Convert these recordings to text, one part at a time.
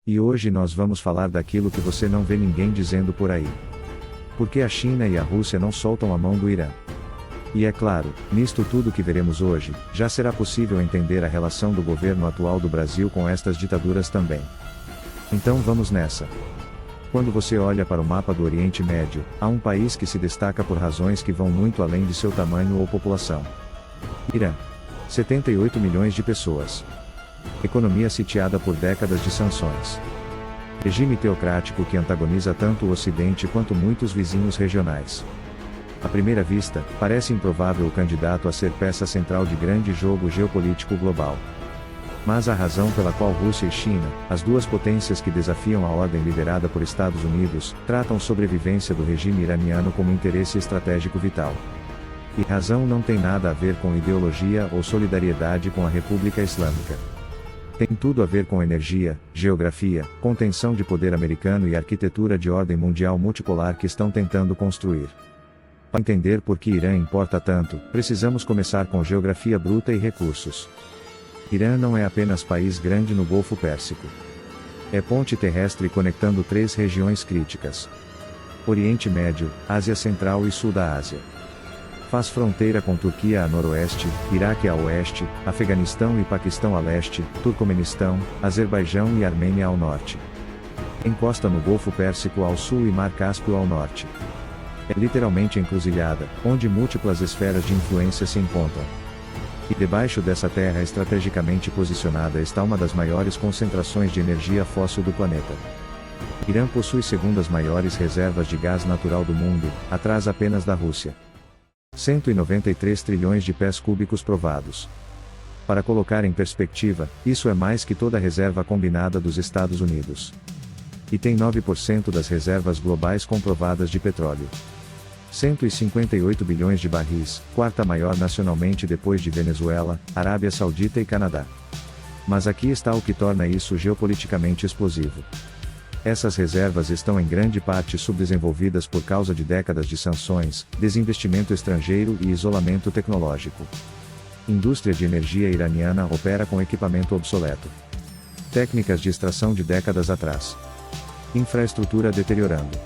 E hoje nós vamos falar daquilo que você não vê ninguém dizendo por aí. Por que a China e a Rússia não soltam a mão do Irã? E é claro, nisto tudo que veremos hoje, já será possível entender a relação do governo atual do Brasil com estas ditaduras também. Então vamos nessa. Quando você olha para o mapa do Oriente Médio, há um país que se destaca por razões que vão muito além de seu tamanho ou população. Irã. 78 milhões de pessoas. Economia sitiada por décadas de sanções. Regime teocrático que antagoniza tanto o Ocidente quanto muitos vizinhos regionais. À primeira vista, parece improvável o candidato a ser peça central de grande jogo geopolítico global. Mas a razão pela qual Rússia e China, as duas potências que desafiam a ordem liderada por Estados Unidos, tratam sobrevivência do regime iraniano como interesse estratégico vital. E razão não tem nada a ver com ideologia ou solidariedade com a República Islâmica. Tem tudo a ver com energia, geografia, contenção de poder americano e arquitetura de ordem mundial multipolar que estão tentando construir. Para entender por que Irã importa tanto, precisamos começar com geografia bruta e recursos. Irã não é apenas país grande no Golfo Pérsico. É ponte terrestre conectando três regiões críticas: Oriente Médio, Ásia Central e Sul da Ásia. Faz fronteira com Turquia a noroeste, Iraque a oeste, Afeganistão e Paquistão a leste, Turcomenistão, Azerbaijão e Armênia ao norte. Encosta no Golfo Pérsico ao sul e Mar Cáspio ao norte. É literalmente encruzilhada, onde múltiplas esferas de influência se encontram. E debaixo dessa terra estrategicamente posicionada está uma das maiores concentrações de energia fóssil do planeta. Irã possui segundas maiores reservas de gás natural do mundo, atrás apenas da Rússia. 193 trilhões de pés cúbicos provados. Para colocar em perspectiva, isso é mais que toda a reserva combinada dos Estados Unidos. E tem 9% das reservas globais comprovadas de petróleo. 158 bilhões de barris, quarta maior nacionalmente depois de Venezuela, Arábia Saudita e Canadá. Mas aqui está o que torna isso geopoliticamente explosivo. Essas reservas estão em grande parte subdesenvolvidas por causa de décadas de sanções, desinvestimento estrangeiro e isolamento tecnológico. Indústria de energia iraniana opera com equipamento obsoleto. Técnicas de extração de décadas atrás. Infraestrutura deteriorando.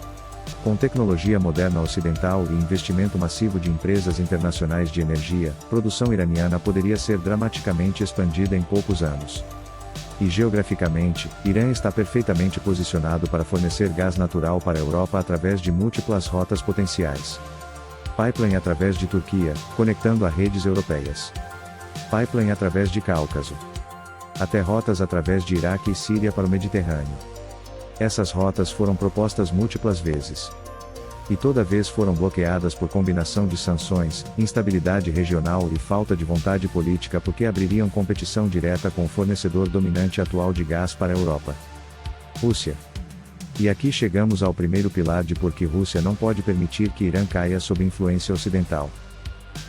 Com tecnologia moderna ocidental e investimento massivo de empresas internacionais de energia, produção iraniana poderia ser dramaticamente expandida em poucos anos. E geograficamente, Irã está perfeitamente posicionado para fornecer gás natural para a Europa através de múltiplas rotas potenciais. Pipeline através de Turquia, conectando a redes europeias. Pipeline através de Cáucaso. Até rotas através de Iraque e Síria para o Mediterrâneo. Essas rotas foram propostas múltiplas vezes. E toda vez foram bloqueadas por combinação de sanções, instabilidade regional e falta de vontade política porque abririam competição direta com o fornecedor dominante atual de gás para a Europa. Rússia. E aqui chegamos ao primeiro pilar de por que Rússia não pode permitir que Irã caia sob influência ocidental.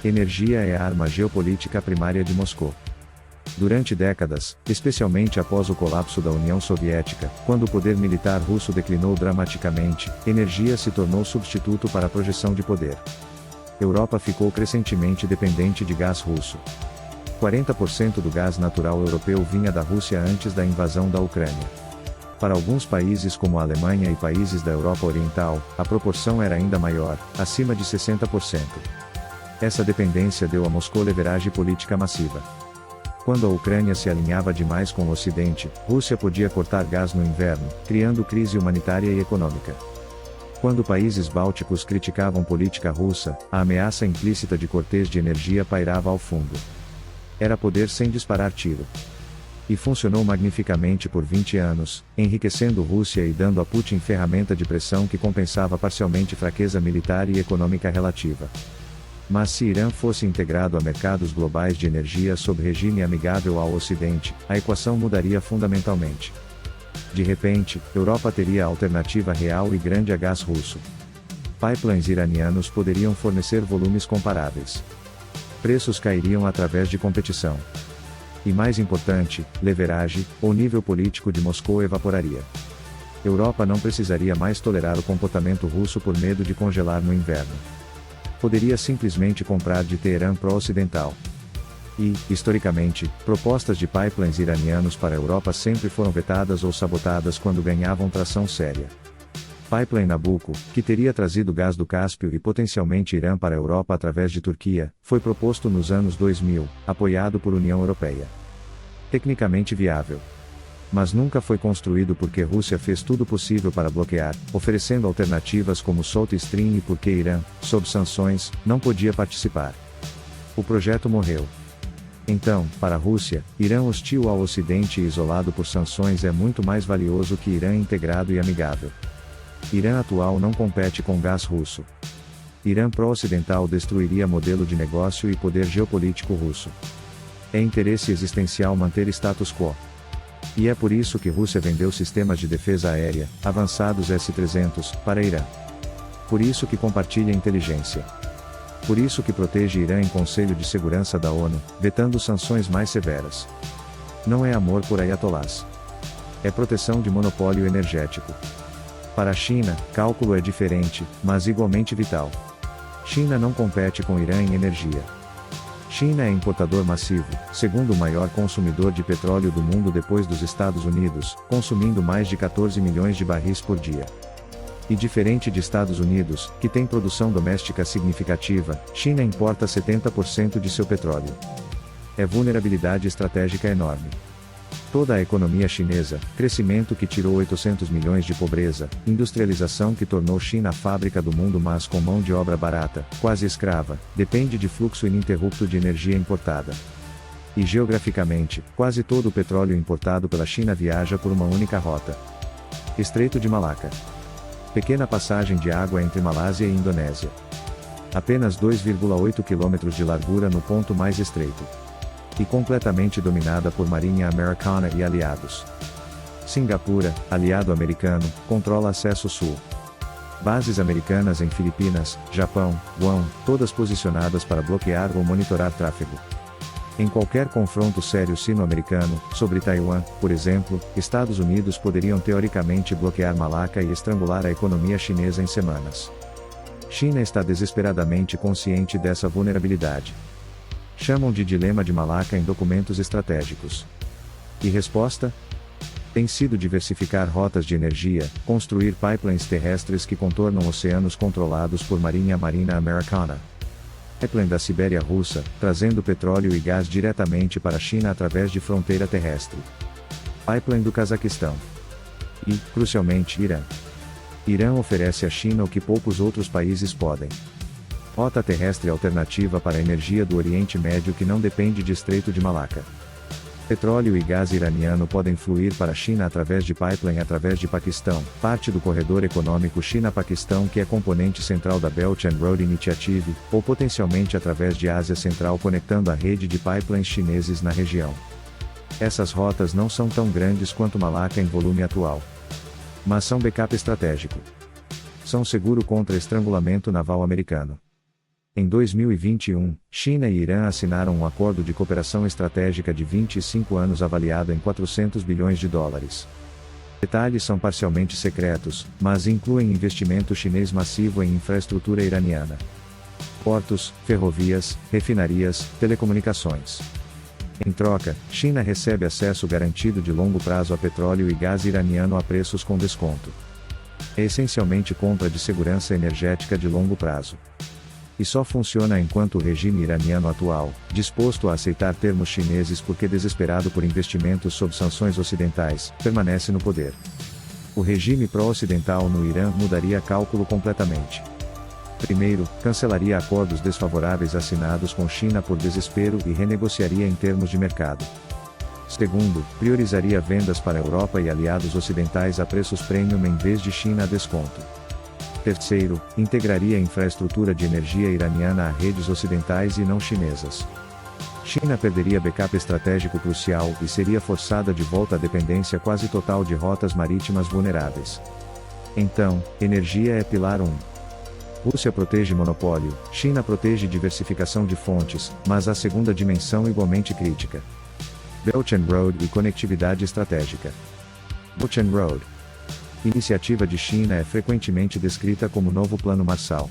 Energia é a arma geopolítica primária de Moscou. Durante décadas, especialmente após o colapso da União Soviética, quando o poder militar russo declinou dramaticamente, energia se tornou substituto para a projeção de poder. Europa ficou crescentemente dependente de gás russo. 40% do gás natural europeu vinha da Rússia antes da invasão da Ucrânia. Para alguns países como a Alemanha e países da Europa Oriental, a proporção era ainda maior, acima de 60%. Essa dependência deu a Moscou leveragem política massiva. Quando a Ucrânia se alinhava demais com o Ocidente, Rússia podia cortar gás no inverno, criando crise humanitária e econômica. Quando países bálticos criticavam política russa, a ameaça implícita de cortes de energia pairava ao fundo. Era poder sem disparar tiro. E funcionou magnificamente por 20 anos, enriquecendo Rússia e dando a Putin ferramenta de pressão que compensava parcialmente fraqueza militar e econômica relativa. Mas se Irã fosse integrado a mercados globais de energia sob regime amigável ao Ocidente, a equação mudaria fundamentalmente. De repente, Europa teria a alternativa real e grande a gás russo. Pipelines iranianos poderiam fornecer volumes comparáveis. Preços cairiam através de competição. E mais importante, leveragem, ou nível político de Moscou evaporaria. Europa não precisaria mais tolerar o comportamento russo por medo de congelar no inverno. Poderia simplesmente comprar de Teherã pró-ocidental. E, historicamente, propostas de pipelines iranianos para a Europa sempre foram vetadas ou sabotadas quando ganhavam tração séria. Pipeline Nabucco, que teria trazido gás do Cáspio e potencialmente Irã para a Europa através de Turquia, foi proposto nos anos 2000, apoiado por União Europeia. Tecnicamente viável. Mas nunca foi construído porque Rússia fez tudo possível para bloquear, oferecendo alternativas como South Stream e porque Irã, sob sanções, não podia participar. O projeto morreu. Então, para a Rússia, Irã hostil ao Ocidente e isolado por sanções é muito mais valioso que Irã integrado e amigável. Irã atual não compete com gás russo. Irã pró-ocidental destruiria modelo de negócio e poder geopolítico russo. É interesse existencial manter status quo. E é por isso que Rússia vendeu sistemas de defesa aérea, avançados S-300, para Irã. Por isso que compartilha inteligência. Por isso que protege Irã em Conselho de Segurança da ONU, vetando sanções mais severas. Não é amor por ayatolás. É proteção de monopólio energético. Para a China, cálculo é diferente, mas igualmente vital. China não compete com Irã em energia. China é importador massivo, segundo maior consumidor de petróleo do mundo depois dos Estados Unidos, consumindo mais de 14 milhões de barris por dia. E diferente de Estados Unidos, que tem produção doméstica significativa, China importa 70% de seu petróleo. É vulnerabilidade estratégica enorme. Toda a economia chinesa, crescimento que tirou 800 milhões de pobreza, industrialização que tornou China a fábrica do mundo mas com mão de obra barata, quase escrava, depende de fluxo ininterrupto de energia importada. E geograficamente, quase todo o petróleo importado pela China viaja por uma única rota. Estreito de Malaca. Pequena passagem de água entre Malásia e Indonésia. Apenas 2,8 km de largura no ponto mais estreito. E completamente dominada por Marinha Americana e aliados. Singapura, aliado americano, controla acesso sul. Bases americanas em Filipinas, Japão, Guam, todas posicionadas para bloquear ou monitorar tráfego. Em qualquer confronto sério sino-americano, sobre Taiwan, por exemplo, Estados Unidos poderiam teoricamente bloquear Malaca e estrangular a economia chinesa em semanas. China está desesperadamente consciente dessa vulnerabilidade. Chamam de dilema de Malaca em documentos estratégicos. E resposta? Tem sido diversificar rotas de energia, construir pipelines terrestres que contornam oceanos controlados por Marinha Americana. Pipeline da Sibéria russa, trazendo petróleo e gás diretamente para a China através de fronteira terrestre. Pipeline do Cazaquistão. E, crucialmente, Irã. Irã oferece à China o que poucos outros países podem. Rota terrestre alternativa para a energia do Oriente Médio que não depende de Estreito de Malaca. Petróleo e gás iraniano podem fluir para a China através de pipeline através de Paquistão, parte do corredor econômico China-Paquistão que é componente central da Belt and Road Initiative, ou potencialmente através de Ásia Central conectando a rede de pipelines chineses na região. Essas rotas não são tão grandes quanto Malaca em volume atual. Mas são backup estratégico. São seguro contra estrangulamento naval americano. Em 2021, China e Irã assinaram um acordo de cooperação estratégica de 25 anos avaliado em 400 bilhões de dólares. Detalhes são parcialmente secretos, mas incluem investimento chinês massivo em infraestrutura iraniana. Portos, ferrovias, refinarias, telecomunicações. Em troca, China recebe acesso garantido de longo prazo a petróleo e gás iraniano a preços com desconto. É essencialmente compra de segurança energética de longo prazo. E só funciona enquanto o regime iraniano atual, disposto a aceitar termos chineses porque desesperado por investimentos sob sanções ocidentais, permanece no poder. O regime pró-ocidental no Irã mudaria cálculo completamente. Primeiro, cancelaria acordos desfavoráveis assinados com China por desespero e renegociaria em termos de mercado. Segundo, priorizaria vendas para a Europa e aliados ocidentais a preços premium em vez de China a desconto. Terceiro, integraria a infraestrutura de energia iraniana a redes ocidentais e não chinesas. China perderia backup estratégico crucial e seria forçada de volta à dependência quase total de rotas marítimas vulneráveis. Então, energia é pilar 1. Rússia protege monopólio, China protege diversificação de fontes, mas a segunda dimensão igualmente crítica. Belt and Road e conectividade estratégica. Belt and Road. Iniciativa de China é frequentemente descrita como novo Plano Marshall.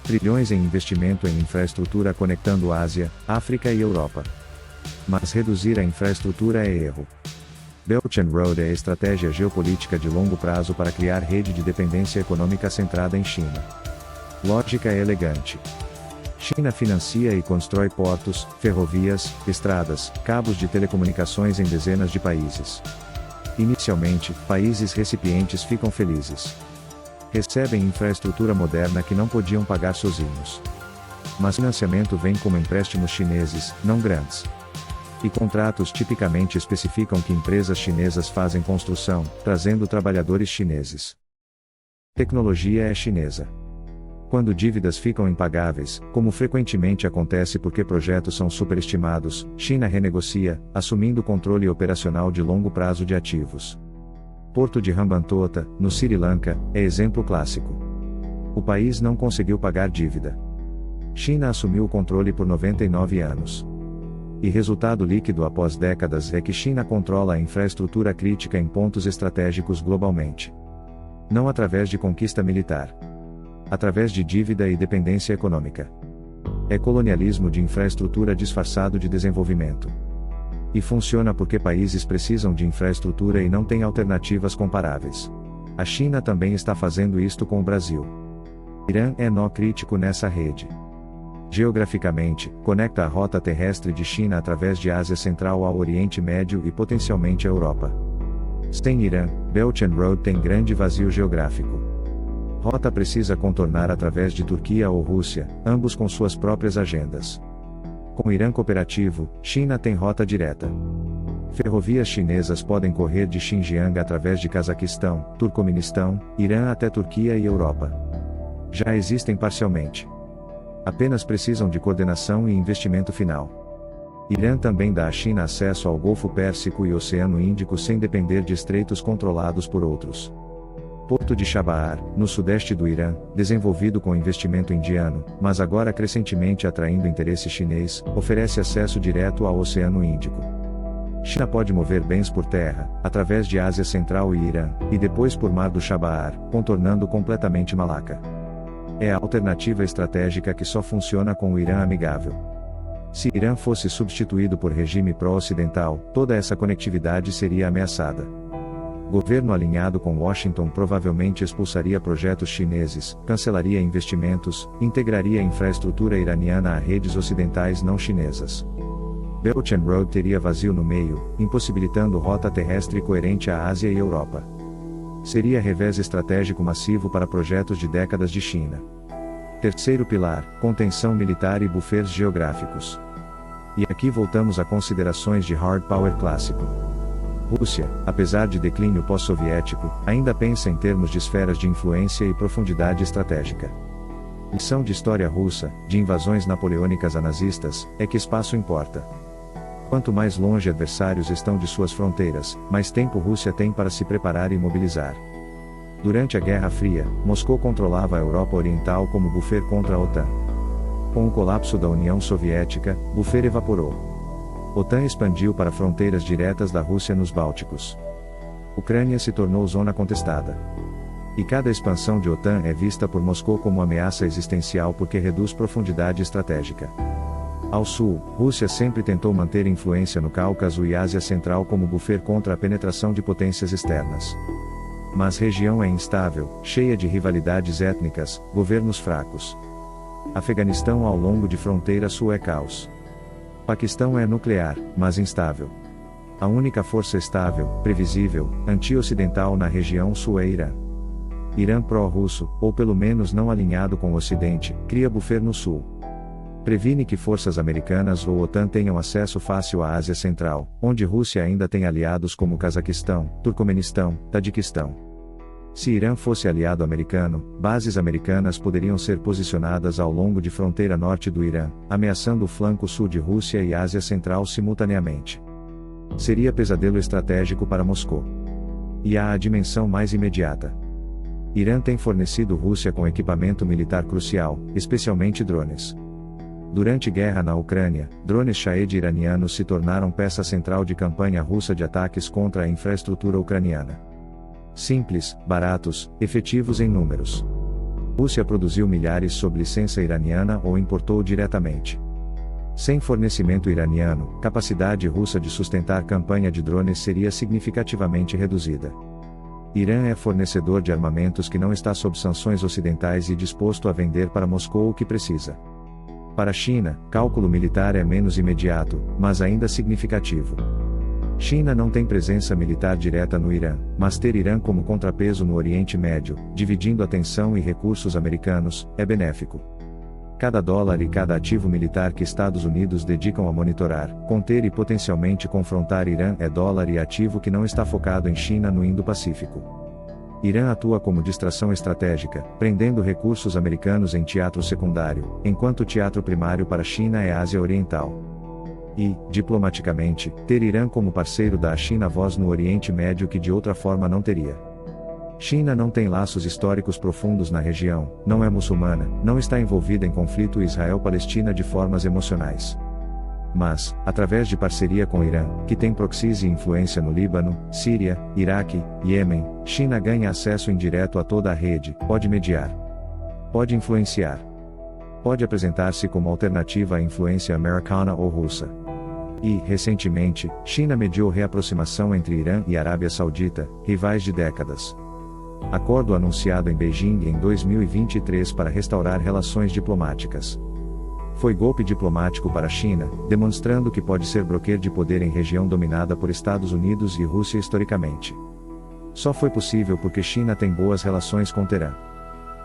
Trilhões em investimento em infraestrutura conectando Ásia, África e Europa. Mas reduzir a infraestrutura é erro. Belt and Road é estratégia geopolítica de longo prazo para criar rede de dependência econômica centrada em China. Lógica é elegante. China financia e constrói portos, ferrovias, estradas, cabos de telecomunicações em dezenas de países. Inicialmente, países recipientes ficam felizes. Recebem infraestrutura moderna que não podiam pagar sozinhos. Mas financiamento vem como empréstimos chineses, não grandes. E contratos tipicamente especificam que empresas chinesas fazem construção, trazendo trabalhadores chineses. Tecnologia é chinesa. Quando dívidas ficam impagáveis, como frequentemente acontece porque projetos são superestimados, China renegocia, assumindo controle operacional de longo prazo de ativos. Porto de Hambantota, no Sri Lanka, é exemplo clássico. O país não conseguiu pagar dívida. China assumiu o controle por 99 anos. E resultado líquido após décadas é que China controla a infraestrutura crítica em pontos estratégicos globalmente. Não através de conquista militar. Através de dívida e dependência econômica. É colonialismo de infraestrutura disfarçado de desenvolvimento. E funciona porque países precisam de infraestrutura e não têm alternativas comparáveis. A China também está fazendo isto com o Brasil. Irã é nó crítico nessa rede. Geograficamente, conecta a rota terrestre de China através de Ásia Central ao Oriente Médio e potencialmente à Europa. Sem Irã, Belt and Road tem grande vazio geográfico. Rota precisa contornar através de Turquia ou Rússia, ambos com suas próprias agendas. Com Irã cooperativo, China tem rota direta. Ferrovias chinesas podem correr de Xinjiang através de Cazaquistão, Turcomenistão, Irã até Turquia e Europa. Já existem parcialmente. Apenas precisam de coordenação e investimento final. Irã também dá à China acesso ao Golfo Pérsico e Oceano Índico sem depender de estreitos controlados por outros. Porto de Chabahar, no sudeste do Irã, desenvolvido com investimento indiano, mas agora crescentemente atraindo interesse chinês, oferece acesso direto ao Oceano Índico. China pode mover bens por terra, através de Ásia Central e Irã, e depois por Mar do Chabahar, contornando completamente Malaca. É a alternativa estratégica que só funciona com o Irã amigável. Se Irã fosse substituído por regime pró-ocidental, toda essa conectividade seria ameaçada. Governo alinhado com Washington provavelmente expulsaria projetos chineses, cancelaria investimentos, integraria a infraestrutura iraniana a redes ocidentais não chinesas. Belt and Road teria vazio no meio, impossibilitando rota terrestre coerente à Ásia e Europa. Seria revés estratégico massivo para projetos de décadas de China. Terceiro pilar, contenção militar e buffers geográficos. E aqui voltamos a considerações de hard power clássico. Rússia, apesar de declínio pós-soviético, ainda pensa em termos de esferas de influência e profundidade estratégica. Lição de história russa, de invasões napoleônicas a nazistas, é que espaço importa. Quanto mais longe adversários estão de suas fronteiras, mais tempo Rússia tem para se preparar e mobilizar. Durante a Guerra Fria, Moscou controlava a Europa Oriental como buffer contra a OTAN. Com o colapso da União Soviética, buffer evaporou. OTAN expandiu para fronteiras diretas da Rússia nos Bálticos. Ucrânia se tornou zona contestada. E cada expansão de OTAN é vista por Moscou como ameaça existencial porque reduz profundidade estratégica. Ao sul, Rússia sempre tentou manter influência no Cáucaso e Ásia Central como buffer contra a penetração de potências externas. Mas região é instável, cheia de rivalidades étnicas, governos fracos. Afeganistão ao longo de fronteira sul é caos. Paquistão é nuclear, mas instável. A única força estável, previsível, anti-ocidental na região sul é Irã. Irã pró-russo, ou pelo menos não alinhado com o Ocidente, cria buffer no sul. Previne que forças americanas ou OTAN tenham acesso fácil à Ásia Central, onde Rússia ainda tem aliados como Cazaquistão, Turcomenistão, Tadiquistão. Se Irã fosse aliado americano, bases americanas poderiam ser posicionadas ao longo de fronteira norte do Irã, ameaçando o flanco sul de Rússia e Ásia Central simultaneamente. Seria pesadelo estratégico para Moscou. E há a dimensão mais imediata. Irã tem fornecido Rússia com equipamento militar crucial, especialmente drones. Durante guerra na Ucrânia, drones Shahed iranianos se tornaram peça central de campanha russa de ataques contra a infraestrutura ucraniana. Simples, baratos, efetivos em números. Rússia produziu milhares sob licença iraniana ou importou diretamente. Sem fornecimento iraniano, capacidade russa de sustentar campanha de drones seria significativamente reduzida. Irã é fornecedor de armamentos que não está sob sanções ocidentais e disposto a vender para Moscou o que precisa. Para a China, cálculo militar é menos imediato, mas ainda significativo. China não tem presença militar direta no Irã, mas ter Irã como contrapeso no Oriente Médio, dividindo atenção e recursos americanos, é benéfico. Cada dólar e cada ativo militar que Estados Unidos dedicam a monitorar, conter e potencialmente confrontar Irã é dólar e ativo que não está focado em China no Indo-Pacífico. Irã atua como distração estratégica, prendendo recursos americanos em teatro secundário, enquanto o teatro primário para a China é a Ásia Oriental. E, diplomaticamente, ter Irã como parceiro dá à China voz no Oriente Médio que de outra forma não teria. China não tem laços históricos profundos na região, não é muçulmana, não está envolvida em conflito Israel-Palestina de formas emocionais. Mas, através de parceria com Irã, que tem proxies e influência no Líbano, Síria, Iraque, Iêmen, China ganha acesso indireto a toda a rede, pode mediar, pode influenciar, pode apresentar-se como alternativa à influência americana ou russa. E, recentemente, China mediou reaproximação entre Irã e Arábia Saudita, rivais de décadas. Acordo anunciado em Beijing em 2023 para restaurar relações diplomáticas. Foi golpe diplomático para a China, demonstrando que pode ser broker de poder em região dominada por Estados Unidos e Rússia historicamente. Só foi possível porque China tem boas relações com Teherã.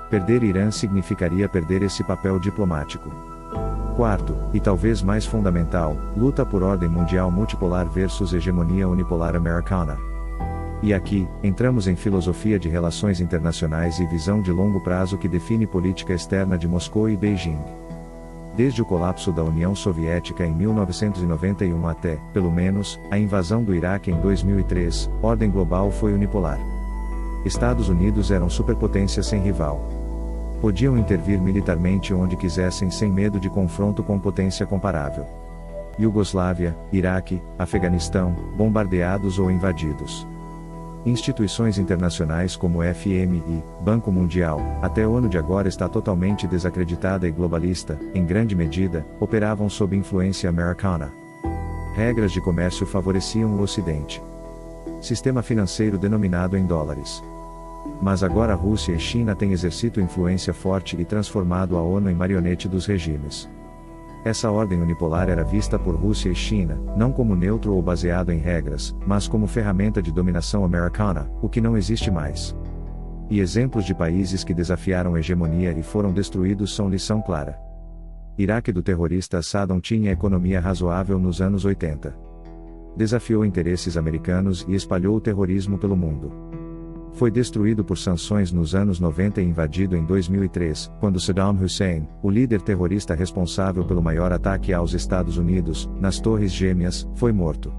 Perder Irã significaria perder esse papel diplomático. Quarto, e talvez mais fundamental, luta por ordem mundial multipolar versus hegemonia unipolar americana. E aqui, entramos em filosofia de relações internacionais e visão de longo prazo que define política externa de Moscou e Beijing. Desde o colapso da União Soviética em 1991 até, pelo menos, a invasão do Iraque em 2003, ordem global foi unipolar. Estados Unidos eram superpotência sem rival. Podiam intervir militarmente onde quisessem sem medo de confronto com potência comparável. Iugoslávia, Iraque, Afeganistão, bombardeados ou invadidos. Instituições internacionais como FMI, Banco Mundial, até o ano de agora está totalmente desacreditada e globalista, em grande medida, operavam sob influência americana. Regras de comércio favoreciam o Ocidente. Sistema financeiro denominado em dólares. Mas agora Rússia e China têm exercido influência forte e transformado a ONU em marionete dos regimes. Essa ordem unipolar era vista por Rússia e China, não como neutro ou baseado em regras, mas como ferramenta de dominação americana, o que não existe mais. E exemplos de países que desafiaram a hegemonia e foram destruídos são lição clara. Iraque do terrorista Saddam tinha economia razoável nos anos 80. Desafiou interesses americanos e espalhou o terrorismo pelo mundo. Foi destruído por sanções nos anos 90 e invadido em 2003, quando Saddam Hussein, o líder terrorista responsável pelo maior ataque aos Estados Unidos, nas Torres Gêmeas, foi morto.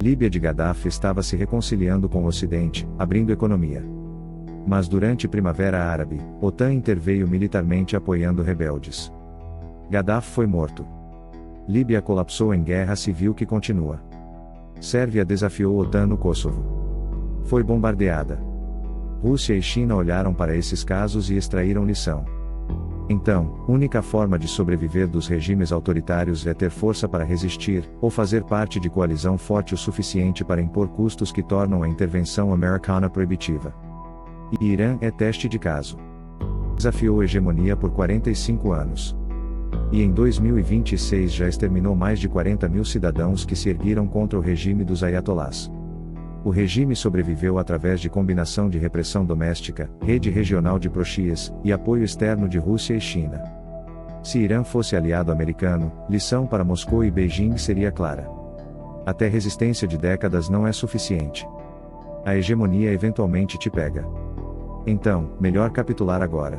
Líbia de Gaddafi estava se reconciliando com o Ocidente, abrindo economia. Mas durante a Primavera Árabe, OTAN interveio militarmente apoiando rebeldes. Gaddafi foi morto. Líbia colapsou em guerra civil que continua. Sérvia desafiou a OTAN no Kosovo. Foi bombardeada. Rússia e China olharam para esses casos e extraíram lição. Então, única forma de sobreviver dos regimes autoritários é ter força para resistir, ou fazer parte de coalizão forte o suficiente para impor custos que tornam a intervenção americana proibitiva. E Irã é teste de caso. Desafiou a hegemonia por 45 anos. E em 2026 já exterminou mais de 40 mil cidadãos que se ergueram contra o regime dos ayatolás. O regime sobreviveu através de combinação de repressão doméstica, rede regional de proxias, e apoio externo de Rússia e China. Se Irã fosse aliado americano, lição para Moscou e Beijing seria clara. Até resistência de décadas não é suficiente. A hegemonia eventualmente te pega. Então, melhor capitular agora.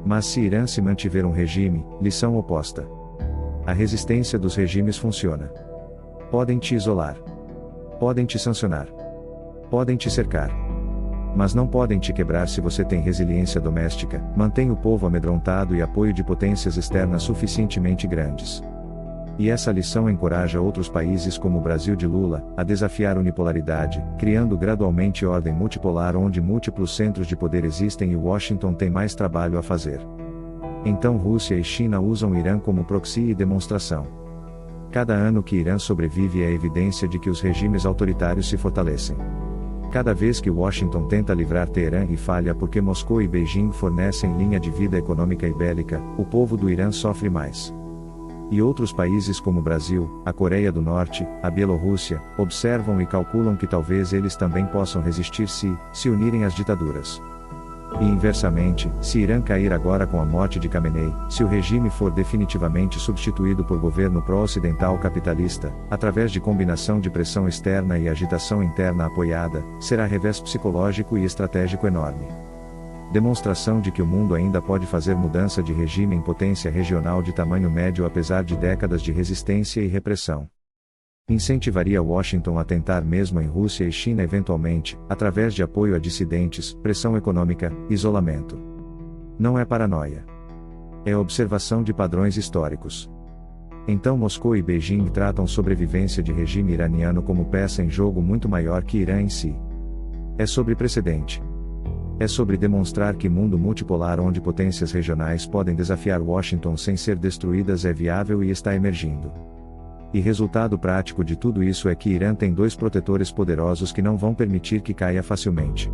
Mas se Irã se mantiver um regime, lição oposta. A resistência dos regimes funciona. Podem te isolar. Podem te sancionar. Podem te cercar. Mas não podem te quebrar se você tem resiliência doméstica, mantém o povo amedrontado e apoio de potências externas suficientemente grandes. E essa lição encoraja outros países como o Brasil de Lula, a desafiar a unipolaridade, criando gradualmente ordem multipolar onde múltiplos centros de poder existem e Washington tem mais trabalho a fazer. Então Rússia e China usam o Irã como proxy e demonstração. Cada ano que Irã sobrevive é evidência de que os regimes autoritários se fortalecem. Cada vez que Washington tenta livrar Teherã e falha porque Moscou e Beijing fornecem linha de vida econômica e bélica, o povo do Irã sofre mais. E outros países como o Brasil, a Coreia do Norte, a Bielorrússia, observam e calculam que talvez eles também possam resistir se unirem às ditaduras. E inversamente, se Irã cair agora com a morte de Khamenei, se o regime for definitivamente substituído por governo pró-ocidental capitalista, através de combinação de pressão externa e agitação interna apoiada, será revés psicológico e estratégico enorme. Demonstração de que o mundo ainda pode fazer mudança de regime em potência regional de tamanho médio apesar de décadas de resistência e repressão. Incentivaria Washington a tentar mesmo em Rússia e China eventualmente, através de apoio a dissidentes, pressão econômica, isolamento. Não é paranoia. É observação de padrões históricos. Então Moscou e Beijing tratam sobrevivência de regime iraniano como peça em jogo muito maior que Irã em si. É sobre precedente. É sobre demonstrar que mundo multipolar onde potências regionais podem desafiar Washington sem ser destruídas é viável e está emergindo. E resultado prático de tudo isso é que Irã tem dois protetores poderosos que não vão permitir que caia facilmente.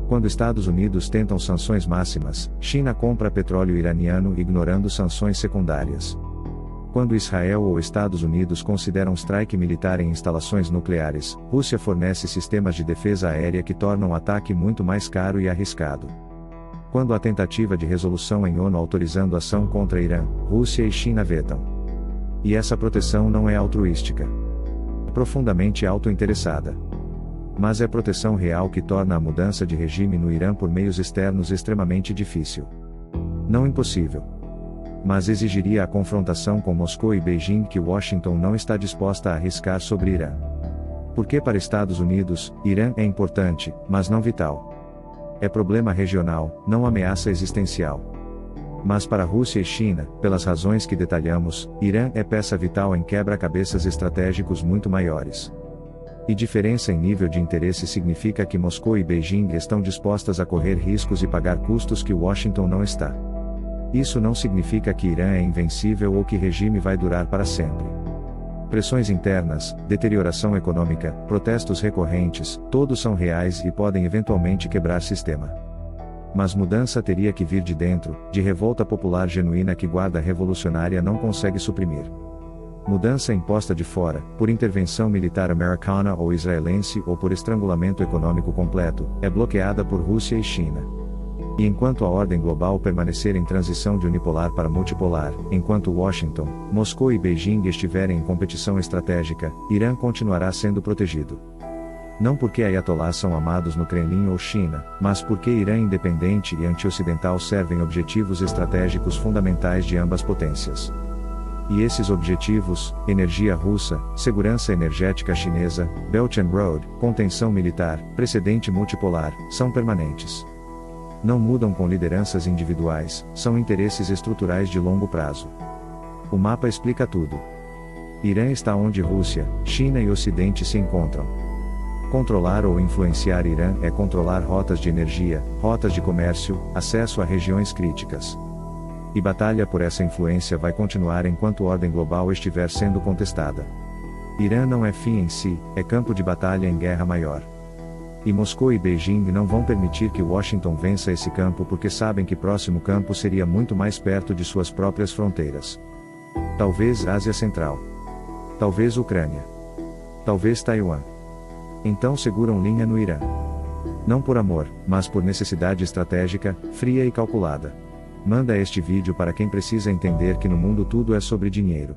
Quando Estados Unidos tentam sanções máximas, China compra petróleo iraniano ignorando sanções secundárias. Quando Israel ou Estados Unidos consideram strike militar em instalações nucleares, Rússia fornece sistemas de defesa aérea que tornam o ataque muito mais caro e arriscado. Quando a tentativa de resolução em ONU autorizando ação contra Irã, Rússia e China vetam. E essa proteção não é altruística. É profundamente autointeressada. Mas é proteção real que torna a mudança de regime no Irã por meios externos extremamente difícil. Não impossível. Mas exigiria a confrontação com Moscou e Beijing que Washington não está disposta a arriscar sobre Irã. Porque para Estados Unidos, Irã é importante, mas não vital. É problema regional, não ameaça existencial. Mas para Rússia e China, pelas razões que detalhamos, Irã é peça vital em quebra-cabeças estratégicos muito maiores. E diferença em nível de interesse significa que Moscou e Beijing estão dispostas a correr riscos e pagar custos que Washington não está. Isso não significa que Irã é invencível ou que regime vai durar para sempre. Pressões internas, deterioração econômica, protestos recorrentes, todos são reais e podem eventualmente quebrar sistema. Mas mudança teria que vir de dentro, de revolta popular genuína que guarda revolucionária não consegue suprimir. Mudança imposta de fora, por intervenção militar americana ou israelense ou por estrangulamento econômico completo, é bloqueada por Rússia e China. E enquanto a ordem global permanecer em transição de unipolar para multipolar, enquanto Washington, Moscou e Beijing estiverem em competição estratégica, Irã continuará sendo protegido. Não porque ayatollahs são amados no Kremlin ou China, mas porque Irã independente e anti-ocidental servem objetivos estratégicos fundamentais de ambas potências. E esses objetivos, energia russa, segurança energética chinesa, Belt and Road, contenção militar, precedente multipolar, são permanentes. Não mudam com lideranças individuais, são interesses estruturais de longo prazo. O mapa explica tudo. Irã está onde Rússia, China e Ocidente se encontram. Controlar ou influenciar Irã é controlar rotas de energia, rotas de comércio, acesso a regiões críticas. E batalha por essa influência vai continuar enquanto a ordem global estiver sendo contestada. Irã não é fim em si, é campo de batalha em guerra maior. E Moscou e Beijing não vão permitir que Washington vença esse campo porque sabem que próximo campo seria muito mais perto de suas próprias fronteiras. Talvez Ásia Central. Talvez Ucrânia. Talvez Taiwan. Então seguram linha no Irã. Não por amor, mas por necessidade estratégica, fria e calculada. Manda este vídeo para quem precisa entender que no mundo tudo é sobre dinheiro.